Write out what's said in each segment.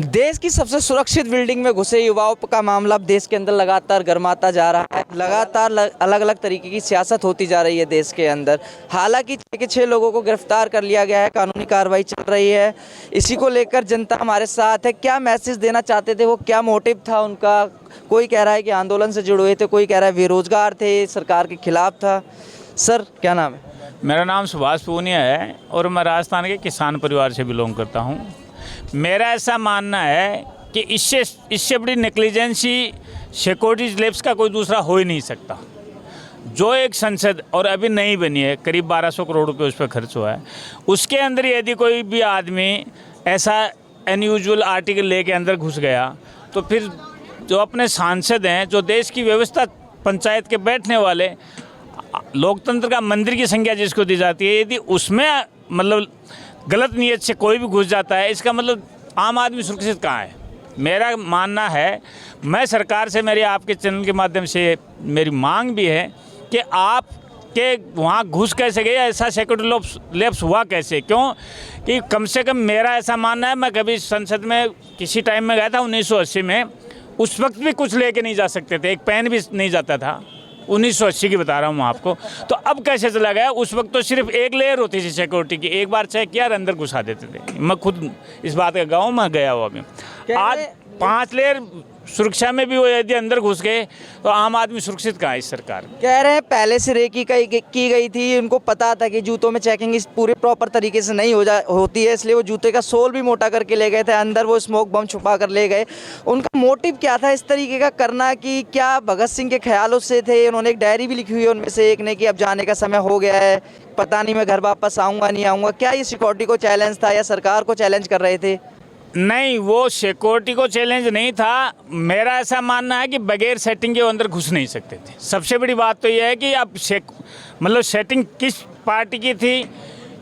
देश की सबसे सुरक्षित बिल्डिंग में घुसे युवाओं का मामला अब देश के अंदर लगातार गर्माता जा रहा है। लगातार अलग अलग तरीके की सियासत होती जा रही है देश के अंदर। हालांकि 6 के 6 लोगों को गिरफ्तार कर लिया गया है, कानूनी कार्रवाई चल रही है। इसी को लेकर जनता हमारे साथ है। क्या मैसेज देना चाहते थे वो, क्या मोटिव था उनका? कोई कह रहा है कि आंदोलन से जुड़े हुए थे, कोई कह रहा है बेरोजगार थे, सरकार के खिलाफ था। सर क्या नाम है? मेरा नाम सुभाष पूनिया है और मैं राजस्थान के किसान परिवार से बिलोंग करता हूं। मेरा ऐसा मानना है कि इससे बड़ी नेग्लिजेंसी सिक्योरिटी लैब्स का कोई दूसरा हो ही नहीं सकता। जो एक संसद और अभी नई बनी है, करीब 1200 करोड़ रुपए उस पर खर्च हुआ है, उसके अंदर यदि कोई भी आदमी ऐसा अनयूजुअल आर्टिकल लेके अंदर घुस गया तो फिर जो अपने सांसद हैं, जो देश की व्यवस्था, पंचायत के बैठने वाले, लोकतंत्र का मंदिर की संज्ञा जिसको दी जाती है, यदि उसमें मतलब गलत नीयत से कोई भी घुस जाता है, इसका मतलब आम आदमी सुरक्षित कहाँ है? मेरा मानना है, मैं सरकार से, मेरी आपके चैनल के माध्यम से मेरी मांग भी है कि आप के वहाँ घुस कैसे गए, ऐसा सिक्योरिटी लैब्स हुआ कैसे? क्यों कि कम से कम मेरा ऐसा मानना है, मैं कभी संसद में किसी टाइम में गया था 1980 में, उस वक्त भी कुछ लेके नहीं जा सकते थे, एक पेन भी नहीं जाता था। 1980 की बता रहा हूँ मैं आपको। तो अब कैसे चला गया? उस वक्त तो सिर्फ एक लेयर होती थी सिक्योरिटी की, एक बार चेक किया और अंदर घुसा देते थे। मैं खुद इस बात का गाँव में गया हुआ अभी। आज 5 लेयर सुरक्षा में भी वो यदि अंदर घुस गए तो आम आदमी सुरक्षित कहाँ है इस सरकार में? कह रहे हैं पहले से रेकी की गई थी, उनको पता था कि जूतों में चेकिंग इस पूरे प्रॉपर तरीके से नहीं होती है, इसलिए वो जूते का सोल भी मोटा करके ले गए थे, अंदर वो स्मोक बम छुपा कर ले गए। उनका मोटिव क्या था इस तरीके का करना? कि क्या भगत सिंह के ख्यालों से थे? उन्होंने एक डायरी भी लिखी हुई है उनमें से एक ने कि अब जाने का समय हो गया है, पता नहीं मैं घर वापस आऊँगा नहीं आऊँगा। क्या ये सिक्योरिटी को चैलेंज था या सरकार को चैलेंज कर रहे थे? नहीं, वो सिक्योरिटी को चैलेंज नहीं था। मेरा ऐसा मानना है कि बगैर सेटिंग के अंदर घुस नहीं सकते थे। सबसे बड़ी बात तो यह है कि अब मतलब सेटिंग किस पार्टी की थी,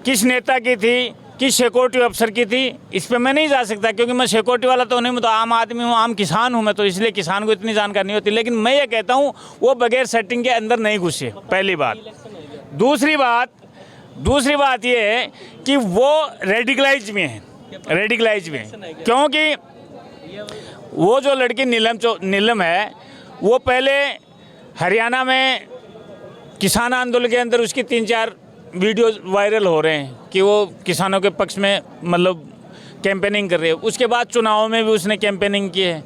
किस नेता की थी, किस सिक्योरिटी अफसर की थी, इस पे मैं नहीं जा सकता, क्योंकि मैं सिक्योरिटी वाला तो नहीं, मैं तो आम आदमी हूँ, आम किसान हूँ मैं, तो इसलिए किसान को इतनी जानकारी नहीं होती। लेकिन मैं ये कहता हूँ वो बगैर सेटिंग के अंदर नहीं घुसे, पहली बात। दूसरी बात ये है कि वो रेडिकलाइज में है, क्योंकि वो जो लड़की नीलम है, वो पहले हरियाणा में किसान आंदोलन के अंदर उसकी 3-4 वीडियो वायरल हो रहे हैं कि वो किसानों के पक्ष में मतलब कैंपेनिंग कर रही है। उसके बाद चुनाव में भी उसने कैंपेनिंग की है।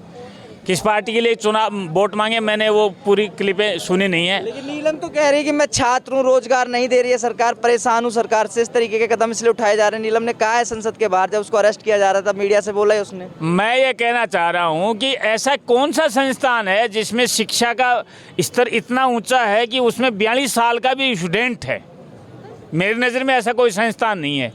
किस पार्टी के लिए चुनाव वोट मांगे, मैंने वो पूरी क्लिपें सुनी नहीं है। लेकिन नीलम तो कह रही है कि मैं छात्र हूँ, रोजगार नहीं दे रही है सरकार, परेशान हूँ सरकार से, इस तरीके के कदम इसलिए उठाए जा रहे हैं। नीलम ने कहा है संसद के बाहर, जब उसको अरेस्ट किया जा रहा था, मीडिया से बोला है उसने। मैं ये कहना चाह रहा हूँ कि ऐसा कौन सा संस्थान है जिसमें शिक्षा का स्तर इतना ऊंचा है कि उसमें 42 साल का भी स्टूडेंट है? मेरी नज़र में ऐसा कोई संस्थान नहीं है।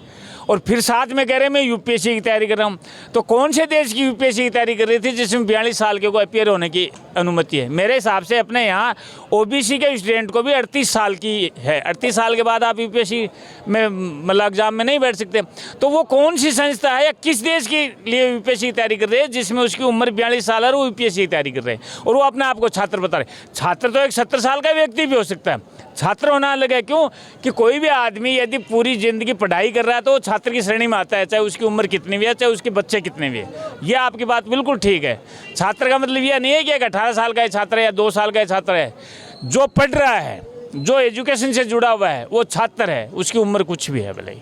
और फिर साथ में कह रहे मैं यूपीएससी की तैयारी कर रहा हूँ। तो कौन से देश की यूपीएससी की तैयारी कर रही थी जिसमें 42 साल के को अपियर होने की अनुमति है? मेरे हिसाब से अपने यहाँ ओबीसी के स्टूडेंट को भी 38 साल की है। 38 साल के बाद आप यूपीएससी में मतलब एग्जाम में नहीं बैठ सकते। तो वो कौन सी संस्था है या किस देश के लिए यूपीएससी की तैयारी कर रहे हैं जिसमें उसकी उम्र 42 साल है और वो यूपीएससी की तैयारी कर रहे हैं और वो अपने आप को छात्र बता रहे? छात्र तो एक 70 साल का व्यक्ति भी हो सकता है। छात्र होना अलग है। क्यों कि कोई भी आदमी यदि पूरी ज़िंदगी पढ़ाई कर रहा है तो वो छात्र की श्रेणी में आता है, चाहे उसकी उम्र कितनी भी है, चाहे उसके बच्चे कितने भी है। ये आपकी बात बिल्कुल ठीक है। छात्र का मतलब यह नहीं है कि एक 18 साल का छात्र है या 2 साल का छात्र है। जो पढ़ रहा है, जो एजुकेशन से जुड़ा हुआ है, वो छात्र है, उसकी उम्र कुछ भी है भले ही।